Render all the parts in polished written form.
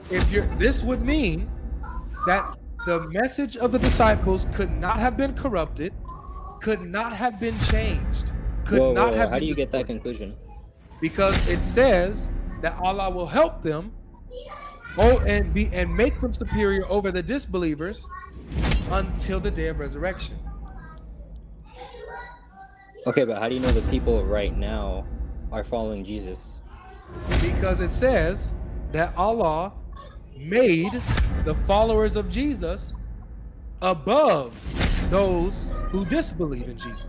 this would mean that the message of the disciples could not have been corrupted, could not have been changed, could Whoa, not whoa, whoa. have How do been you get that destroyed, conclusion? because it says that Allah will help them and make them superior over the disbelievers until the day of resurrection. Okay, but how do you know the people right now are following Jesus? Because it says that Allah made the followers of Jesus above those who disbelieve in Jesus.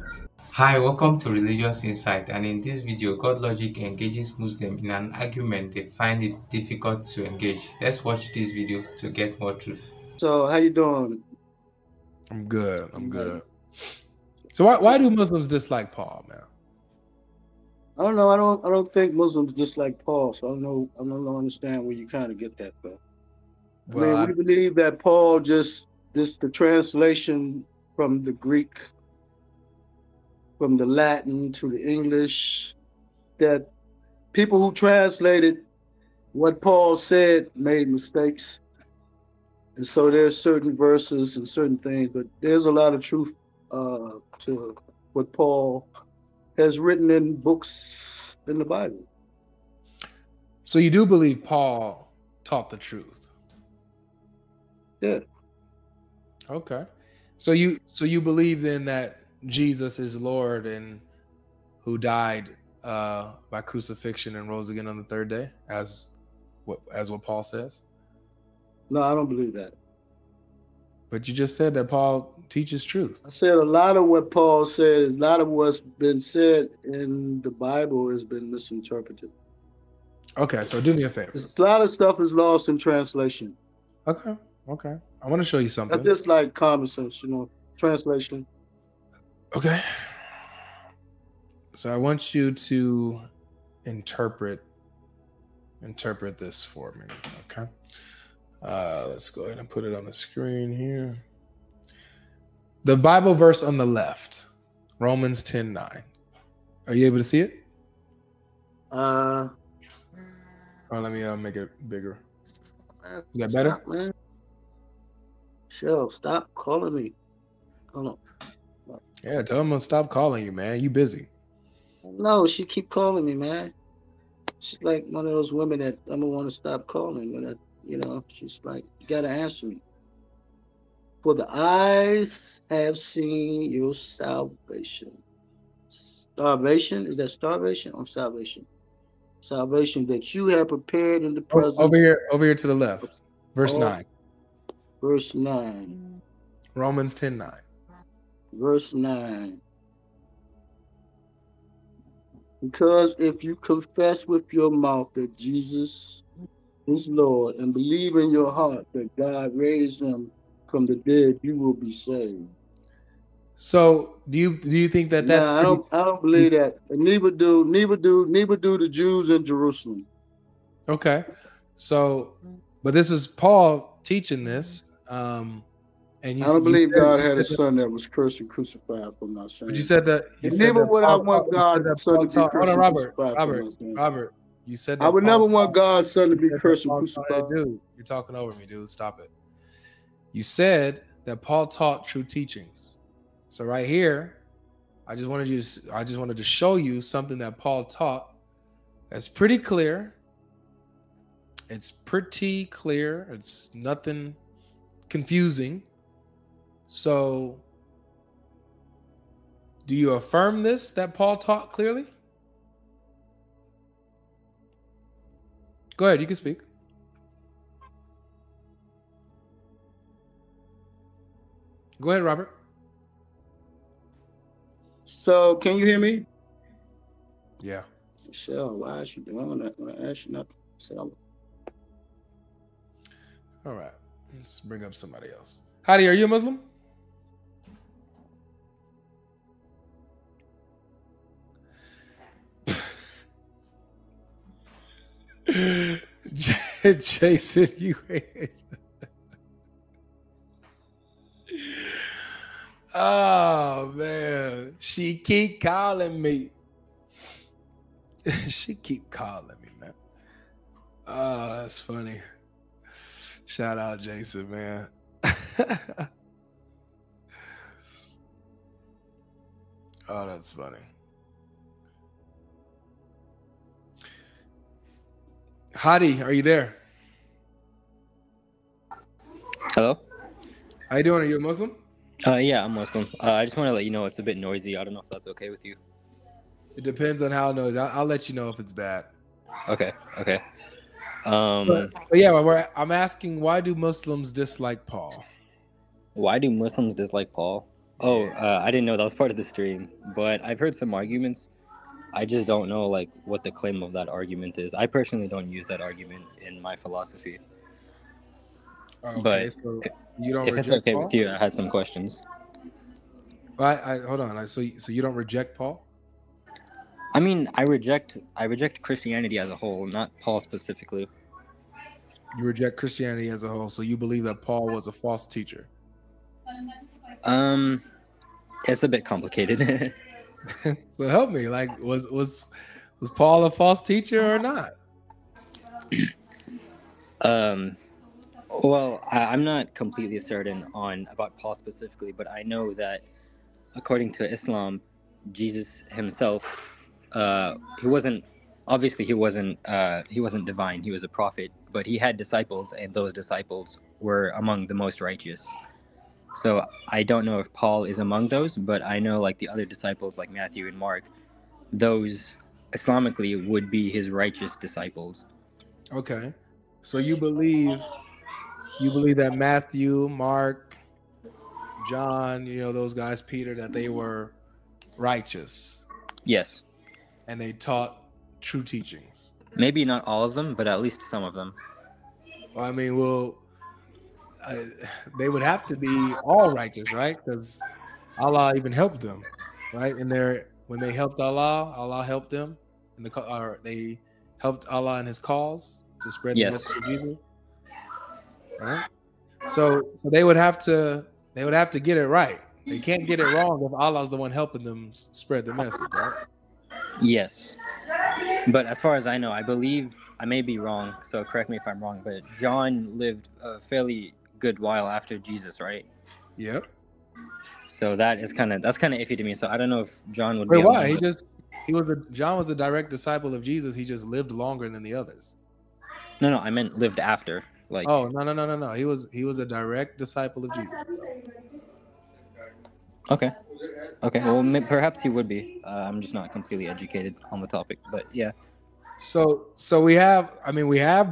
Hi, welcome to Religious Insight, and in this video, Godlogic engages Muslims in an argument they find it difficult to engage. Let's watch this video to get more truth. So how you doing? I'm good. I'm good. So why do Muslims dislike Paul, man? I don't know. I don't think Muslims dislike Paul. So I don't understand where you kind of get that from. Well, we believe that Paul just the translation from the Greek, from the Latin to the English, that people who translated what Paul said made mistakes. And so there's certain verses and certain things, but there's a lot of truth to what Paul has written in books in the Bible. So you do believe Paul taught the truth? Yeah. Okay. So you believe then that Jesus is Lord and who died by crucifixion and rose again on the third day, as what Paul says? No, I don't believe that. But you just said that Paul teaches truth. I said a lot of what Paul said, a lot of what's been said in the Bible has been misinterpreted. Okay, so do me a favor. A lot of stuff is lost in translation. Okay. I want to show you something. That's just like common sense, translation. Okay. So I want you to interpret this for me. Okay. Let's go ahead and put it on the screen here. The Bible verse on the left, Romans 10:9. Are you able to see it? Oh, let me make it bigger. Is that better? Stop, man. Sure, stop calling me. Hold on. Yeah, tell him to stop calling you, man. You busy. No, she keep calling me, man. She's like one of those women that I'm gonna want to stop calling when she's like, you gotta answer me. For the eyes have seen your salvation. Starvation? Is that starvation or salvation? Salvation that you have prepared in the present. Over here to the left. Verse 9. Verse 9. Romans 10:9. Verse 9. Because if you confess with your mouth that Jesus is Lord and believe in your heart that God raised him from the dead, you will be saved. So do you think that that's? I don't believe that. And neither do the Jews in Jerusalem. Okay, so but this is Paul teaching this, and I don't believe God had a son that was cursed and crucified for my sin. But you said that. Never would I want God's son to be cursed and crucified. Robert, you said that I would never want God's son to be cursed and crucified. Dude, you're talking over me, dude. Stop it. You said that Paul taught true teachings. So right here, I just wanted to show you something that Paul taught. That's pretty clear. It's pretty clear. It's nothing confusing. So, do you affirm this that Paul taught clearly? Go ahead, you can speak. Go ahead, Robert. So, can you hear me? Yeah. Michelle, why is she doing that when I ask you not to sell? All right. Let's bring up somebody else. Heidi, are you a Muslim? Jason, you ain't. Oh man, she keep calling me. She keep calling me, man. Oh, that's funny. Shout out Jason, man. Oh, that's funny. Hadi, are you there? Hello? How you doing? Are you a Muslim? Yeah, I'm Muslim. I just want to let you know it's a bit noisy. I don't know if that's okay with you. It depends on how it knows. I'll let you know if it's bad. Okay. But yeah, I'm asking, why do Muslims dislike Paul? Why do Muslims dislike Paul? Oh, I didn't know that was part of the stream, but I've heard some arguments. I just don't know like what the claim of that argument is. I personally don't use that argument in my philosophy. Okay, But so you don't if it's reject okay Paul? with you, I had some questions. I hold on. So you don't reject Paul? I mean, I reject Christianity as a whole, not Paul specifically. You reject Christianity as a whole, so you believe that Paul was a false teacher? It's a bit complicated. So help me. Like, was Paul a false teacher or not? Well, I'm not completely certain about Paul specifically, but I know that according to Islam, Jesus himself, he wasn't divine. He was a prophet, but he had disciples, and those disciples were among the most righteous. So I don't know if Paul is among those, but I know like the other disciples, like Matthew and Mark, those Islamically would be his righteous disciples. Okay, so you believe that Matthew, Mark, John, those guys, Peter, that they were righteous? Yes. And they taught true teachings. Maybe not all of them, but at least some of them. Well, I mean, they would have to be all righteous, right? Because Allah even helped them, right? And when they helped Allah, Allah helped them, and they helped Allah in His cause to spread the message of Jesus. Right? So they would have to get it right. They can't get it wrong if Allah's the one helping them spread the message, right? Yes. But as far as I know, I believe, I may be wrong, so correct me if I'm wrong, but John lived a fairly good while after Jesus, right? Yep. So that's kind of iffy to me. So I don't know if John would be. Wait, why? John was a direct disciple of Jesus. He just lived longer than the others. No, I meant lived after. Like. Oh, no. He was a direct disciple of Jesus. Okay. Well, perhaps he would be. I'm just not completely educated on the topic, but yeah. So we have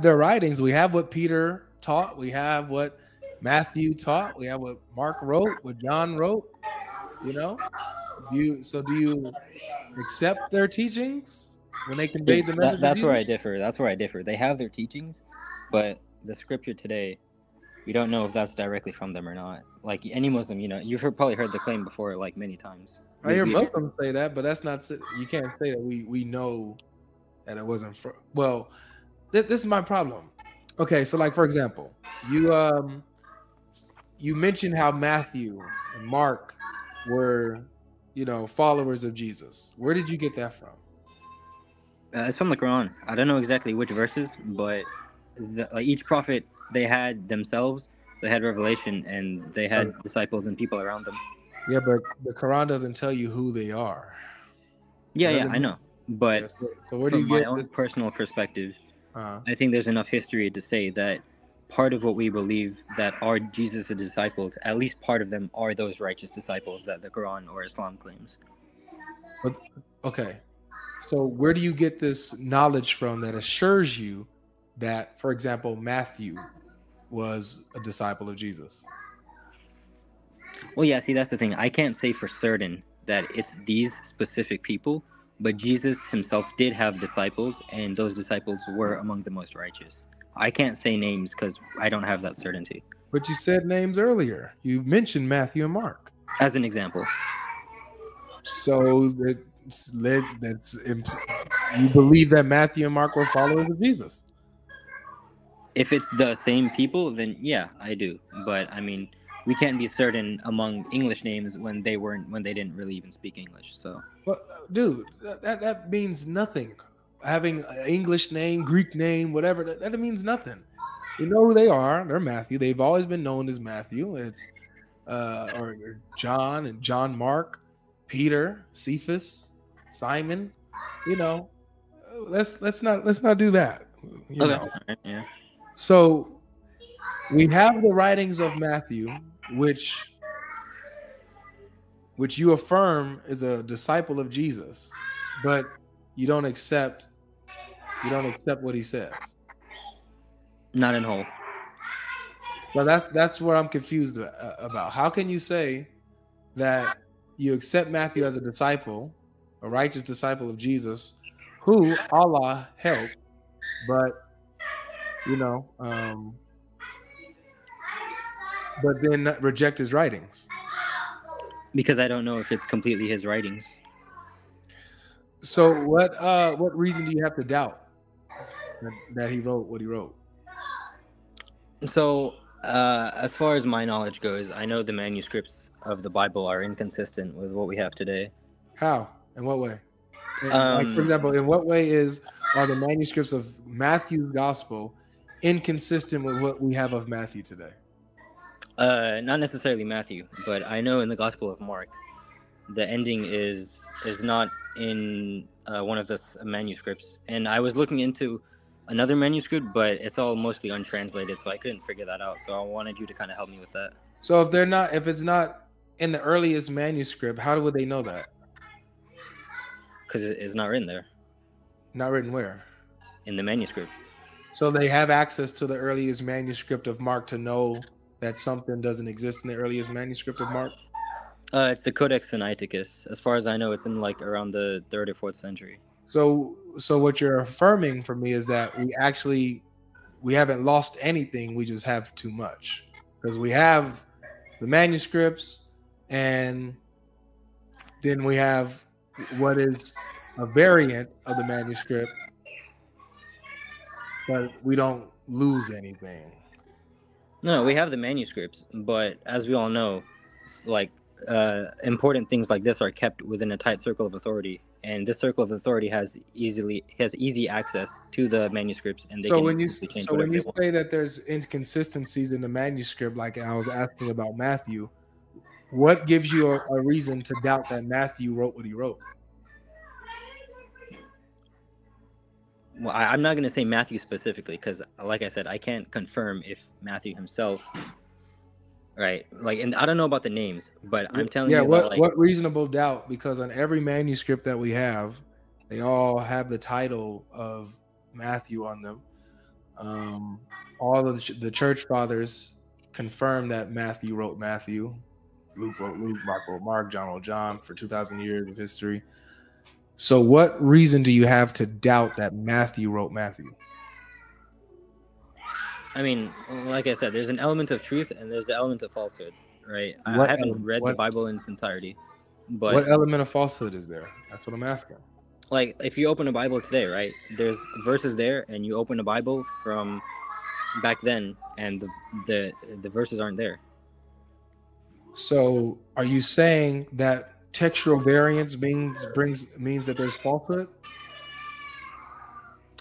their writings. We have what Peter taught. We have what Matthew taught. We have what Mark wrote, what John wrote. Do you accept their teachings when they conveyed the message? That's where I differ. They have their teachings, but the scripture today, we don't know if that's directly from them or not. Like any Muslim, you've probably heard the claim before, like many times. I hear Muslims say that, but that's not. You can't say that we know that it wasn't. Well, this is my problem. Okay, so like for example, you mentioned how Matthew and Mark were, followers of Jesus. Where did you get that from? It's from the Quran. I don't know exactly which verses, but each prophet, they had themselves, they had revelation, and they had disciples and people around them. Yeah, but the Quran doesn't tell you who they are. Yeah, I know. But yeah, so where do you get my own personal perspective, I think there's enough history to say that part of what we believe that are Jesus' disciples, at least part of them are those righteous disciples that the Quran or Islam claims. But, okay. So where do you get this knowledge from that assures you that, for example, Matthew was a disciple of Jesus? Well, yeah, see, that's the thing. I can't say for certain that it's these specific people, but Jesus himself did have disciples, and those disciples were among the most righteous. I can't say names because I don't have that certainty. But you said names earlier. You mentioned Matthew and Mark. As an example. So you believe that Matthew and Mark were followers of Jesus? If it's the same people, then yeah, I do. But I mean, we can't be certain among English names when they didn't really even speak English. So. But dude, that means nothing. Having an English name, Greek name, whatever, that means nothing. We know who they are. They're Matthew. They've always been known as Matthew. It's or John and John Mark, Peter, Cephas, Simon. You know, let's not do that. You Okay. know. All right, yeah. So we have the writings of Matthew, which you affirm is a disciple of Jesus, but you don't accept what he says. Not in whole. Well, that's what I'm confused about. How can you say that you accept Matthew as a disciple, a righteous disciple of Jesus, who Allah helped, but but then reject his writings? Because I don't know if it's completely his writings. So what reason do you have to doubt that he wrote what he wrote? So, as far as my knowledge goes, I know the manuscripts of the Bible are inconsistent with what we have today. How? In what way? Like, for example, in what way are the manuscripts of Matthew's gospel inconsistent with what we have of Matthew today? Not necessarily Matthew, but I know in the Gospel of Mark, the ending is not in one of the manuscripts. And I was looking into another manuscript, but it's all mostly untranslated, so I couldn't figure that out. So I wanted you to kind of help me with that. So if it's not in the earliest manuscript, how would they know that? Because it's not written there. Not written where? In the manuscript. So they have access to the earliest manuscript of Mark to know that something doesn't exist in the earliest manuscript of Mark? It's the Codex Sinaiticus. As far as I know, it's in like around the 3rd or 4th century. So what you're affirming for me is that we haven't lost anything. We just have too much, because we have the manuscripts, and then we have what is a variant of the manuscript, but we don't lose anything. No, we have the manuscripts, but as we all know, like important things like this are kept within a tight circle of authority, and this circle of authority has easy access to the manuscripts, and they can when you change when you want. say that there's inconsistencies in the manuscript, like I was asking about Matthew, what gives you a reason to doubt that Matthew wrote what he wrote? Well, I'm not going to say Matthew specifically, because, like I said, I can't confirm if Matthew himself, right? Like, and I don't know about the names, but I'm telling you, what reasonable doubt? Because on every manuscript that we have, they all have the title of Matthew on them. All of the church fathers confirm that Matthew wrote Matthew. Luke wrote Luke, Mark wrote Mark, John wrote John for 2,000 years of history. So what reason do you have to doubt that Matthew wrote Matthew? I mean, like I said, there's an element of truth and there's the element of falsehood, right? I haven't read the Bible in its entirety, but what element of falsehood is there? That's what I'm asking. Like, if you open a Bible today, right? There's verses there, and you open a Bible from back then, and the verses aren't there. So, are you saying that textual variance means that there's falsehood?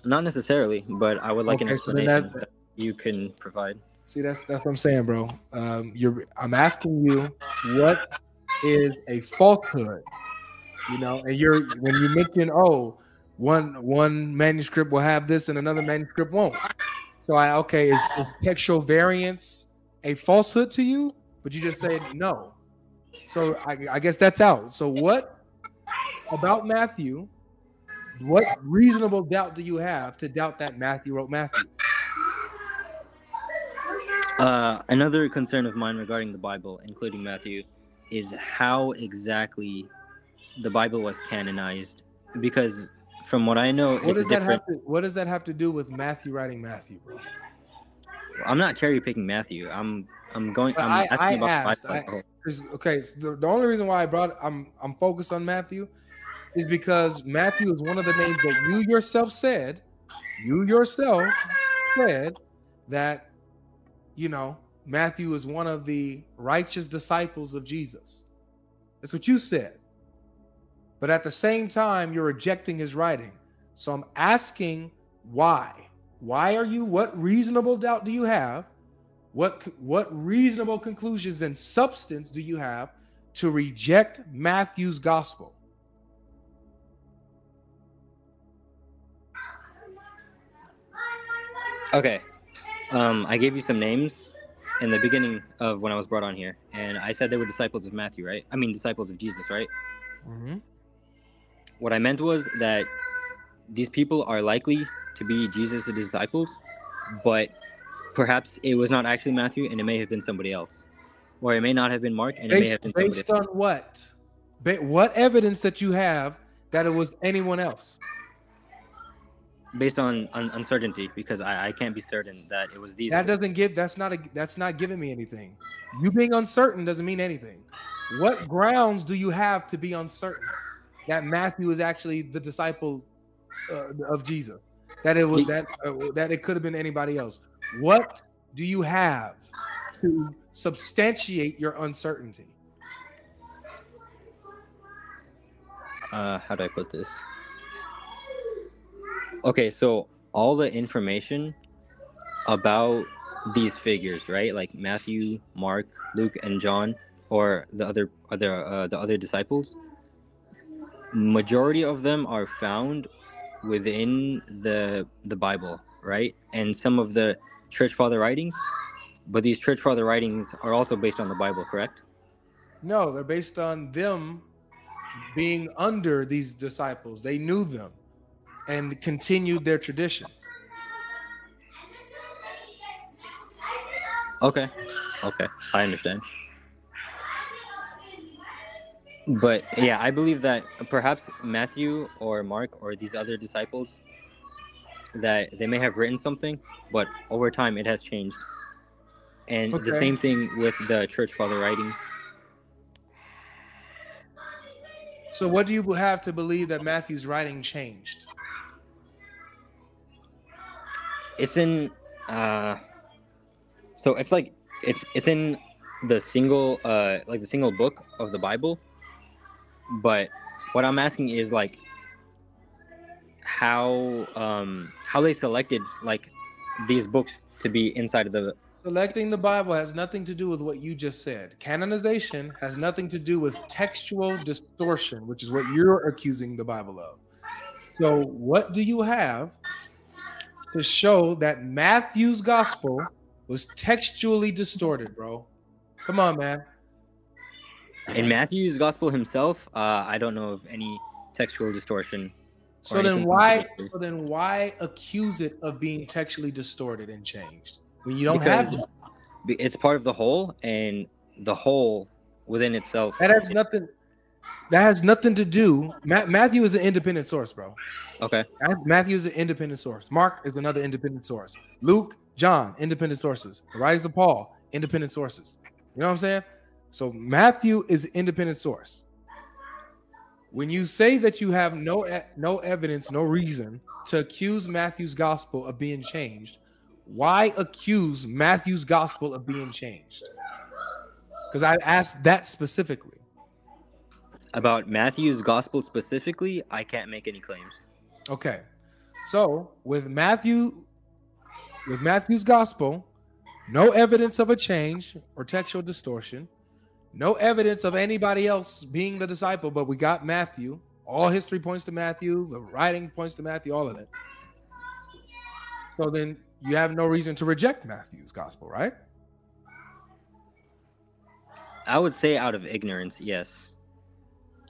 Not necessarily, but I would like an explanation that you can provide. See, that's what I'm saying, bro. I'm asking you, what is a falsehood? You know, and when you mention, one manuscript will have this and another manuscript won't. So is textual variance a falsehood to you? But you just said no. So I guess that's out. So what about Matthew? What reasonable doubt do you have to doubt that Matthew wrote Matthew? Another concern of mine regarding the Bible, including Matthew, is how exactly the Bible was canonized. Because from what I know, it's different. What does that have to do with Matthew writing Matthew, bro? I'm not cherry picking Matthew. I'm asking about the Bible. Okay, so the only reason why I'm focused on Matthew is because Matthew is one of the names that you yourself said that, Matthew is one of the righteous disciples of Jesus. That's what you said. But at the same time, you're rejecting his writing. So I'm asking why. Why are you? What reasonable doubt do you have? What reasonable conclusions and substance do you have to reject Matthew's gospel? Okay. I gave you some names in the beginning of when I was brought on here, and I said they were disciples of Matthew, right? I mean, disciples of Jesus, right? Mm-hmm. What I meant was that these people are likely to be Jesus' disciples, but perhaps it was not actually Matthew, and it may have been somebody else, or it may not have been Mark, and it may have been somebody Based on what? What evidence that you have that it was anyone else? Based on uncertainty, because I can't be certain that it was these. That's not giving me anything. You being uncertain doesn't mean anything. What grounds do you have to be uncertain that Matthew is actually the disciple of Jesus? That it was that it could have been anybody else. What do you have to substantiate your uncertainty? How do I put this? Okay, so all the information about these figures, right? Like Matthew, Mark, Luke, and John, or the other disciples. Majority of them are found within the Bible, right? And some of the church father writings, but these church father writings are also based on the Bible, correct? No, they're based on them being under these disciples. They knew them and continued their traditions. Okay, I understand. But yeah, I believe that perhaps Matthew or Mark or these other disciples, that they may have written something, but over time it has changed. And the same thing with the church father writings. So what do you have to believe that Matthew's writing changed? It's in so it's like it's in the single like the single book of the Bible. But what I'm asking is like how they selected like these books to be inside of the. Selecting the Bible has nothing to do with what you just said. Canonization has nothing to do with textual distortion, which is what you're accusing the Bible of. So what do you have to show that Matthew's gospel was textually distorted, bro? Come on, man. In Matthew's gospel himself, I don't know of any textual distortion. So then why accuse it of being textually distorted and changed when you don't have it? It's part of the whole, and the whole within itself. That has nothing to do. Matthew is an independent source, bro. Okay. Matthew is an independent source. Mark is another independent source. Luke, John, independent sources. The writings of Paul, independent sources. You know what I'm saying? So Matthew is an independent source. When you say that you have no evidence, no reason to accuse Matthew's gospel of being changed, why accuse Matthew's gospel of being changed? Because I asked that specifically. About Matthew's gospel specifically, I can't make any claims. Okay. So with Matthew's gospel, no evidence of a change or textual distortion. No evidence of anybody else being the disciple, but we got Matthew. All history points to Matthew. The writing points to Matthew, all of it. So then you have no reason to reject Matthew's gospel, right? I would say out of ignorance, yes.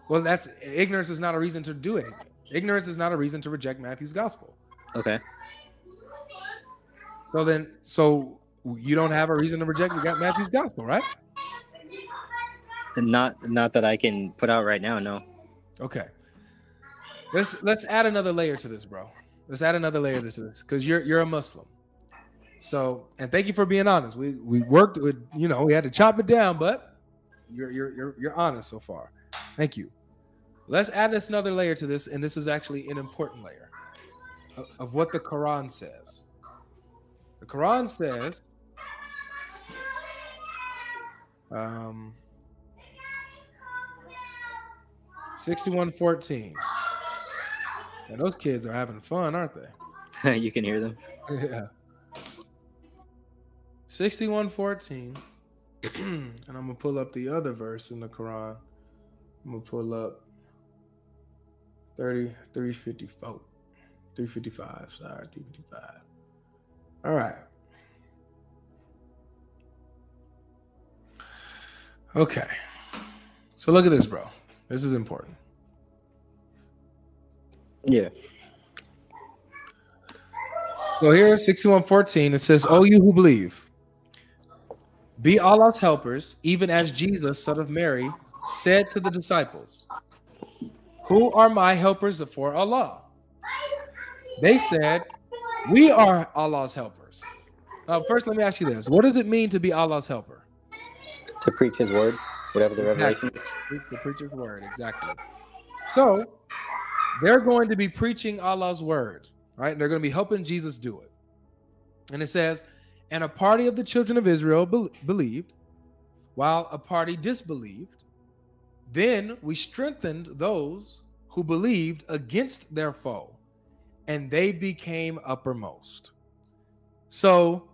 Well, ignorance is not a reason to do anything. Ignorance is not a reason to reject Matthew's gospel. Okay. So you don't have a reason to reject Matthew's gospel, right? Not that I can put out right now, no. Okay. Let's add another layer to this, bro. Let's add another layer to this because you're a Muslim. So, and thank you for being honest. We worked with, we had to chop it down, but you're honest so far. Thank you. Let's add this another layer to this, and this is actually an important layer of what the Quran says. The Quran says, 61:14. And those kids are having fun, aren't they? You can hear them. Yeah. 61:14. And I'm going to pull up the other verse in the Quran. I'm going to pull up 355. 355. All right. Okay. So look at this, bro. This is important. Yeah. So here, 61:14, it says, "O you who believe, be Allah's helpers, even as Jesus, son of Mary, said to the disciples, 'Who are my helpers for Allah?' They said, 'We are Allah's helpers.'" First, let me ask you this. What does it mean to be Allah's helper? To preach his word, whatever the revelation is. To preach his word, exactly. So they're going to be preaching Allah's word, right? They're going to be helping Jesus do it. And it says, "And a party of the children of Israel believed, while a party disbelieved. Then we strengthened those who believed against their foe, and they became uppermost." So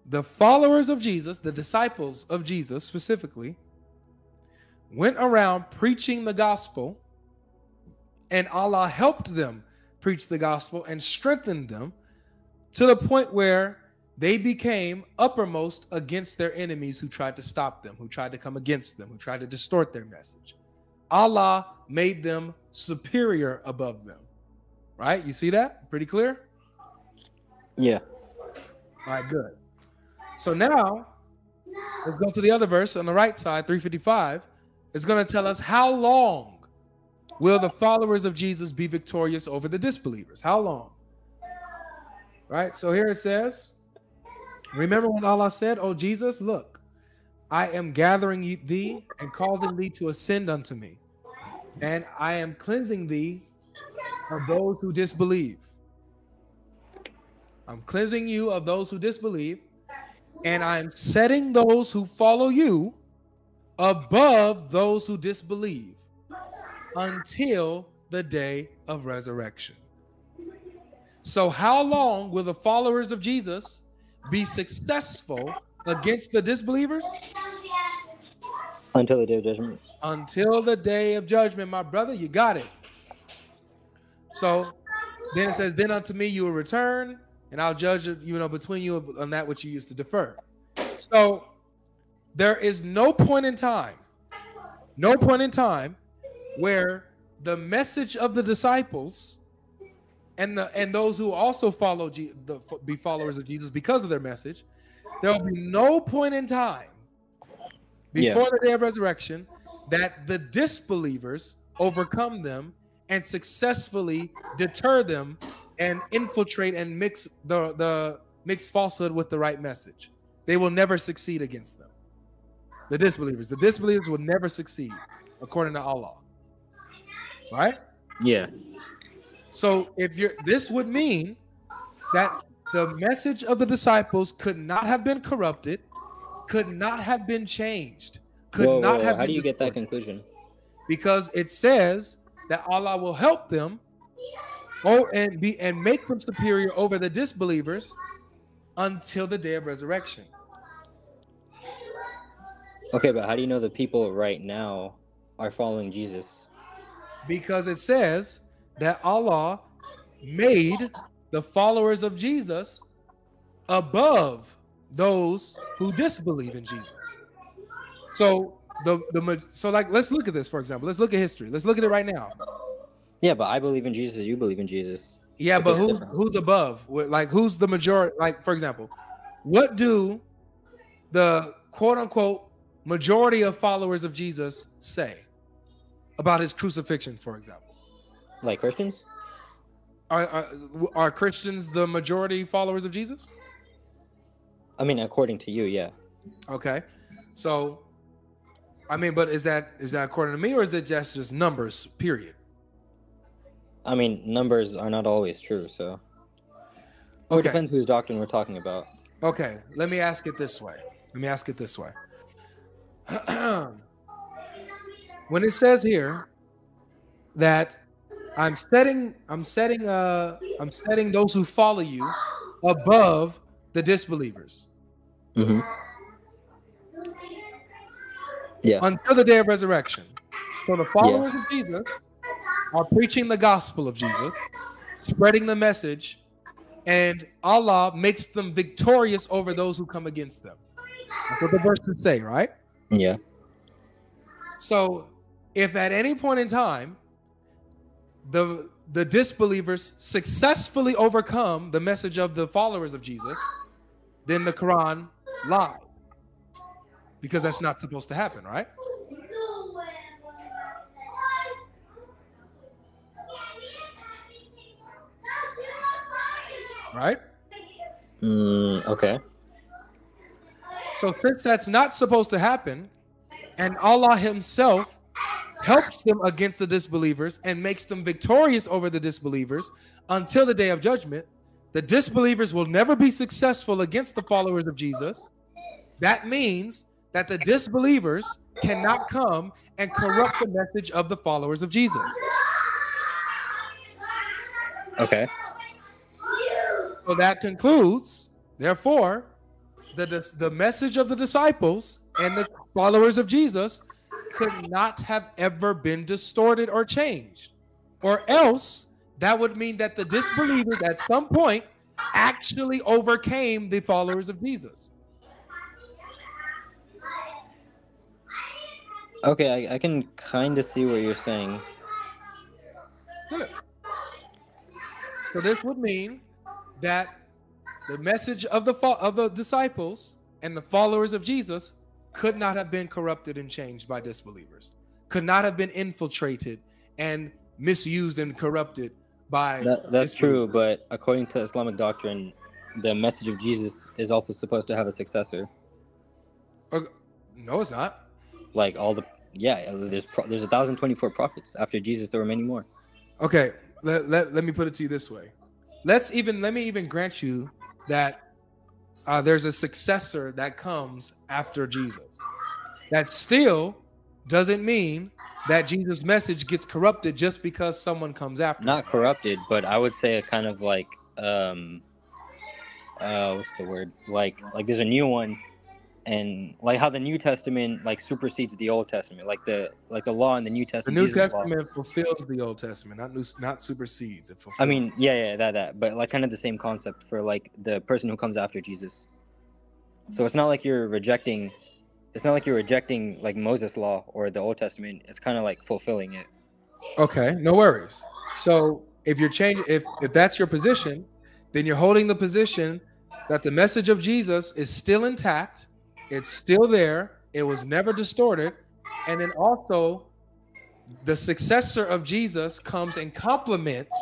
the followers of Jesus, the disciples of Jesus specifically, went around preaching the gospel, and Allah helped them preach the gospel and strengthened them to the point where they became uppermost against their enemies who tried to stop them, who tried to come against them, who tried to distort their message. Allah made them superior above them. Right? You see that? Pretty clear? Yeah. All right, good. So now, let's go to the other verse on the right side, 355. It's going to tell us how long will the followers of Jesus be victorious over the disbelievers? How long? Right? So here it says, remember when Allah said, "Oh Jesus, look, I am gathering thee and causing thee to ascend unto me, and I am cleansing thee of those who disbelieve." I'm cleansing you of those who disbelieve, and I'm setting those who follow you above those who disbelieve until the day of resurrection. So how long will the followers of Jesus be successful against the disbelievers? Until the day of judgment. Until the day of judgment, my brother. You got it. So then it says, "Then unto me you will return, and I'll judge between you on that which you used to defer." So there is no point in time where the message of the disciples and those who also follow be followers of Jesus because of their message, there will be no point in time before the day of resurrection that the disbelievers overcome them and successfully deter them and infiltrate and mix the mix falsehood with the right message. They will never succeed against them. The disbelievers will never succeed according to Allah. Right? Yeah. So this would mean that the message of the disciples could not have been corrupted, could not have been changed, could not have been. How do you get that conclusion? Because it says that Allah will help them and make them superior over the disbelievers until the day of resurrection. Okay, but how do you know the people right now are following Jesus? Because it says that Allah made the followers of Jesus above those who disbelieve in Jesus. So let's look at this, for example. Let's look at history. Let's look at it right now. Yeah, but I believe in Jesus. You believe in Jesus. Yeah, but who's above? Like, who's the majority? Like, for example, what do the quote unquote majority of followers of Jesus say about his crucifixion, for example? Like Christians? Are Christians the majority followers of Jesus? I mean, according to you, yeah. Okay. So, I mean, but is that according to me, or is it just numbers, period? I mean, numbers are not always true, so. It depends whose doctrine we're talking about. Okay, let me ask it this way. When it says here that I'm setting those who follow you above the disbelievers Mm-hmm. Yeah. until the day of resurrection. So the Yeah. followers of Jesus are preaching the gospel of Jesus, spreading the message, and Allah makes them victorious over those who come against them. That's what the verses say, right? Yeah. So if at any point in time the disbelievers successfully overcome the message of the followers of Jesus, then the Quran lied. Because that's not supposed to happen, right? Right? Okay. So since that's not supposed to happen, and Allah himself helps them against the disbelievers and makes them victorious over the disbelievers until the day of judgment, the disbelievers will never be successful against the followers of Jesus. That means that the disbelievers cannot come and corrupt the message of the followers of Jesus. Okay. So that concludes, therefore, the message of the disciples and the followers of Jesus could not have ever been distorted or changed. Or else that would mean that the disbelievers at some point actually overcame the followers of Jesus. Okay, I can kind of see what you're saying. Good. So this would mean that the message of the disciples and the followers of Jesus could not have been corrupted and changed by disbelievers, could not have been infiltrated and misused and corrupted by that's true, but according to Islamic doctrine, the message of Jesus is also supposed to have a successor. No, it's not. Like there's 1,024 prophets. After Jesus, there were many more. Okay, let me put it to you this way. Let me even grant you that there's a successor that comes after Jesus. That still doesn't mean that Jesus' message gets corrupted just because someone comes after. Not corrupted, but I would say a kind of like what's the word? Like there's a new one, and like how the New Testament like supersedes the Old Testament, like the law in the New Testament. The New Testament fulfills the Old Testament, not supersedes. It fulfills. I mean, yeah, that, but like kind of the same concept for like the person who comes after Jesus. So it's not like you're rejecting. It's not like you're rejecting like Moses' law or the Old Testament. It's kind of like fulfilling it. Okay, no worries. So if you're changing, if that's your position, then you're holding the position that the message of Jesus is still intact. It's still there. It was never distorted. And then also the successor of Jesus comes and complements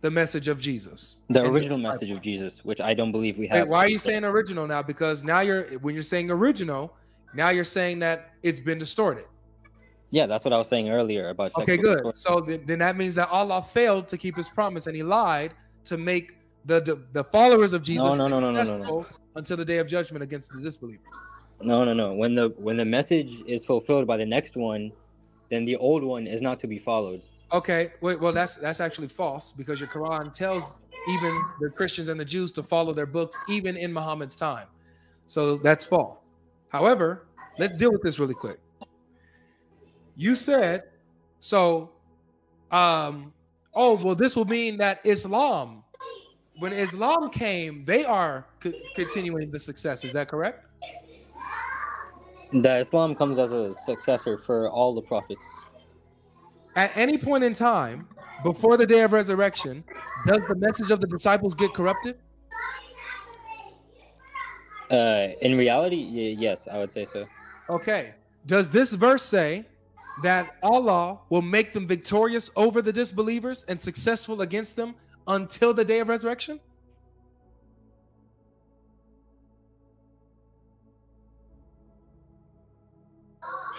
the message of Jesus. The original message of Jesus, which I don't believe we have. Wait, why are you saying original now? Because now when you're saying original, now you're saying that it's been distorted. Yeah, that's what I was saying earlier about. Okay, good. So then that means that Allah failed to keep his promise and he lied to make the followers of Jesus successful until the day of judgment against the disbelievers. No. When the message is fulfilled by the next one, then the old one is not to be followed. Okay, wait. Well, that's actually false because your Quran tells even the Christians and the Jews to follow their books even in Muhammad's time. So that's false. However, let's deal with this really quick. You said so. This will mean that Islam, when Islam came, they are continuing the success. Is that correct? That Islam comes as a successor for all the prophets. At any point in time, before the day of resurrection, does the message of the disciples get corrupted? In reality, yes, I would say so. Okay. Does this verse say that Allah will make them victorious over the disbelievers and successful against them until the day of resurrection?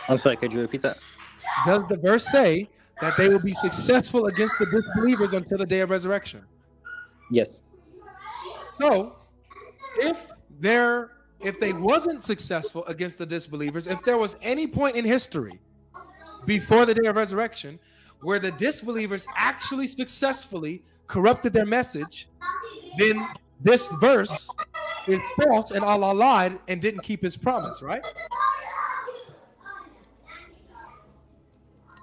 I'm sorry, could you repeat that? Does the verse say that they will be successful against the disbelievers until the day of resurrection? Yes. So, if they wasn't successful against the disbelievers, if there was any point in history before the day of resurrection where the disbelievers actually successfully corrupted their message, then this verse is false and Allah lied and didn't keep his promise, right?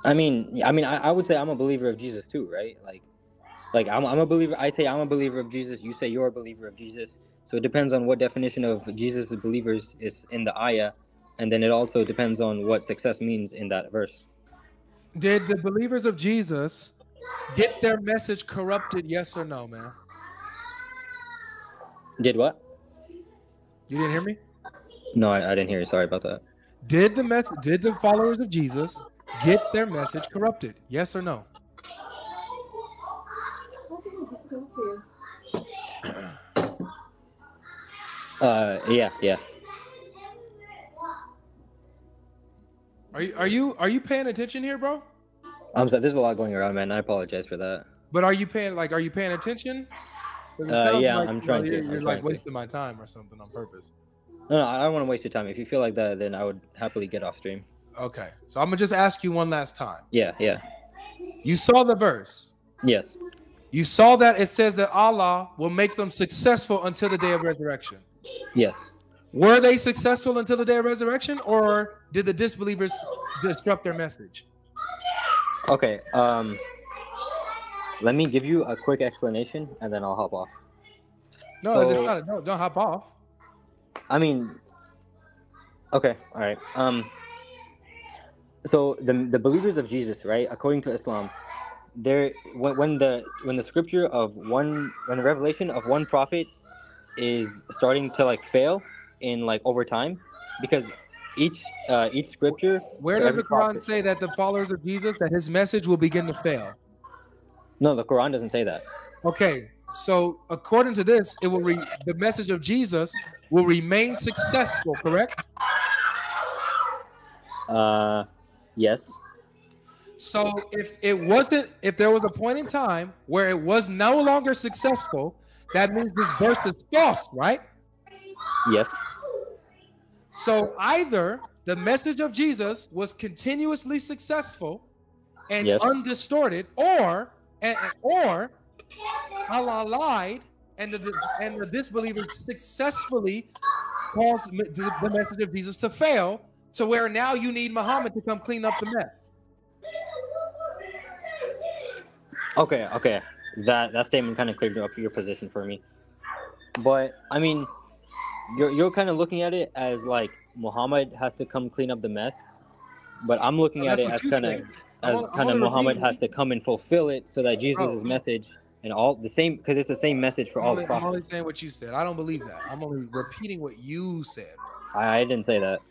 I would say I'm a believer of Jesus too, right? Like I'm a believer. I say I'm a believer of Jesus. You say you're a believer of Jesus. So it depends on what definition of Jesus' believers is in the ayah, and then it also depends on what success means in that verse. Did the believers of Jesus get their message corrupted? Yes or no, man? Did what? You didn't hear me? No, I didn't hear you. Sorry about that. Did the followers of Jesus get their message corrupted? Yes or no? Yeah. Are you paying attention here, bro? I'm sorry. There's a lot going around, man. I apologize for that. But are you paying attention? Yeah, I'm trying to. You're like wasting my time or something on purpose. No, I don't want to waste your time. If you feel like that, then I would happily get off stream. Okay, so I'm gonna just ask you one last time. Yeah. You saw the verse. Yes. You saw that it says that Allah will make them successful until the day of resurrection. Yes. Were they successful until the day of resurrection, or did the disbelievers disrupt their message? Okay. Let me give you a quick explanation, and then I'll hop off. No, it's not. No, don't hop off. I mean, okay, all right. So the believers of Jesus, right? According to Islam, when the revelation of one prophet is starting to like fail in like over time, because each scripture. Where does the Quran say that the followers of Jesus, that his message will begin to fail? No, the Quran doesn't say that. Okay, so according to this, the message of Jesus will remain successful, correct? Yes. So if there was a point in time where it was no longer successful, that means this verse is false, right? Yes. So either the message of Jesus was continuously successful and undistorted, or Allah lied and the disbelievers successfully caused the message of Jesus to fail, to where now you need Muhammad to come clean up the mess. Okay. That statement kind of cleared up your position for me. But I mean, you're kind of looking at it as like Muhammad has to come clean up the mess, but I'm looking at it as kind of Muhammad has to come and fulfill it, so that Jesus' message and all the same, because it's the same message for all the prophets. I'm only saying what you said. I don't believe that. I'm only repeating what you said. I didn't say that.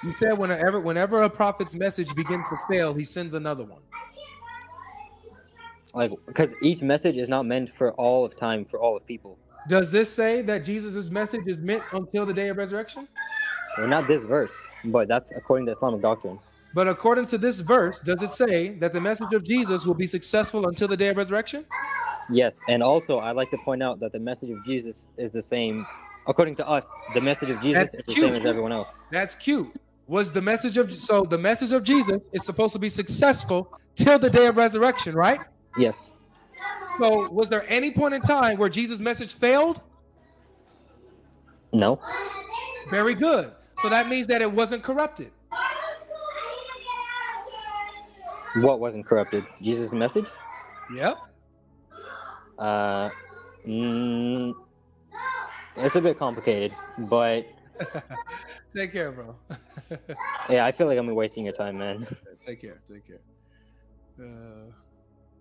You said whenever a prophet's message begins to fail, he sends another one. Like, because each message is not meant for all of time, for all of people. Does this say that Jesus' message is meant until the day of resurrection? Well, not this verse, but that's according to Islamic doctrine. But according to this verse, does it say that the message of Jesus will be successful until the day of resurrection? Yes, and also I'd like to point out that the message of Jesus is the same. According to us, the message of Jesus is the same as everyone else. That's cute. The message of Jesus is supposed to be successful till the day of resurrection, right? Yes. So was there any point in time where Jesus' message failed? No. Very good. So that means that it wasn't corrupted. What wasn't corrupted? Jesus' message? Yep. It's a bit complicated, but Take care, bro. yeah, I feel like I'm wasting your time, man. Take care.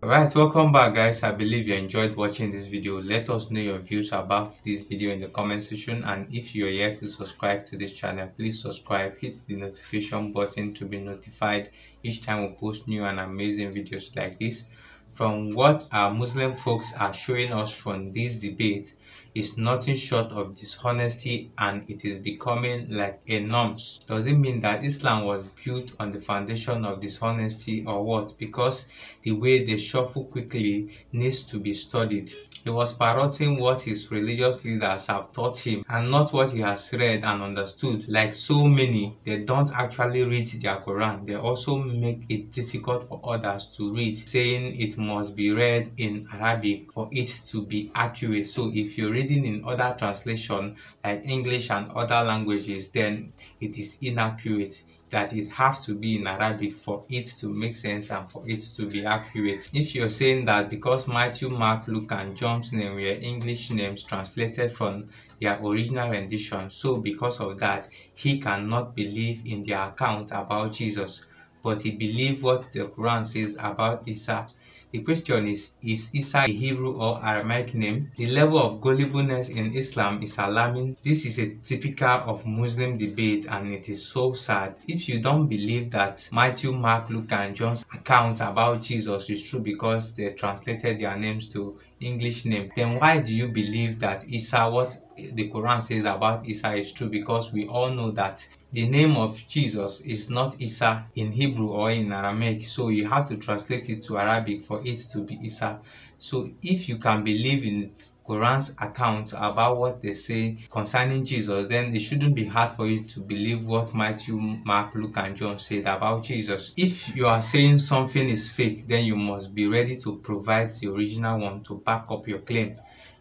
Alright, welcome back, guys. I believe you enjoyed watching this video. Let us know your views about this video in the comment section, and if you are yet to subscribe to this channel, please subscribe, hit the notification button to be notified each time we post new and amazing videos like this. From what our Muslim folks are showing us from this debate is nothing short of dishonesty, and it is becoming like a norm. Does it mean that Islam was built on the foundation of dishonesty or what? Because the way they shuffle quickly needs to be studied. He was parroting what his religious leaders have taught him and not what he has read and understood. Like so many, they don't actually read their Quran. They also make it difficult for others to read, saying it must be read in Arabic for it to be accurate. So if you're reading in other translation like English and other languages, then it is inaccurate, that it have to be in Arabic for it to make sense and for it to be accurate. If you're saying that because Matthew, Mark, Luke, and John's name were English names translated from their original rendition, so because of that, he cannot believe in their account about Jesus, but he believes what the Quran says about Isa. The question is Isa a Hebrew or Aramaic name? The level of gullibleness in Islam is alarming. This is a typical of Muslim debate and it is so sad. If you don't believe that Matthew, Mark, Luke, and John's accounts about Jesus is true because they translated their names to English name, then why do you believe that Isa, what the Quran says about Isa is true? Because we all know that the name of Jesus is not Isa in Hebrew or in Aramaic, so you have to translate it to Arabic for it to be Isa. So if you can believe in Quran's accounts about what they say concerning Jesus, then it shouldn't be hard for you to believe what Matthew, Mark, Luke, and John said about Jesus. If you are saying something is fake, then you must be ready to provide the original one to back up your claim.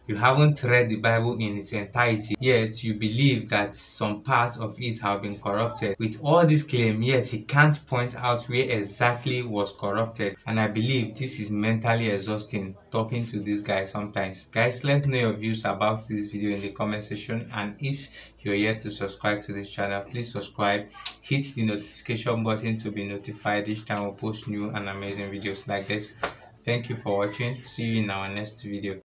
You haven't read the Bible in its entirety, yet you believe that some parts of it have been corrupted. With all this claim, yet he can't point out where exactly was corrupted. And I believe this is mentally exhausting talking to this guy sometimes. Guys, let me know your views about this video in the comment section. And if you're yet to subscribe to this channel, please subscribe, hit the notification button to be notified each time we post new and amazing videos like this. Thank you for watching. See you in our next video.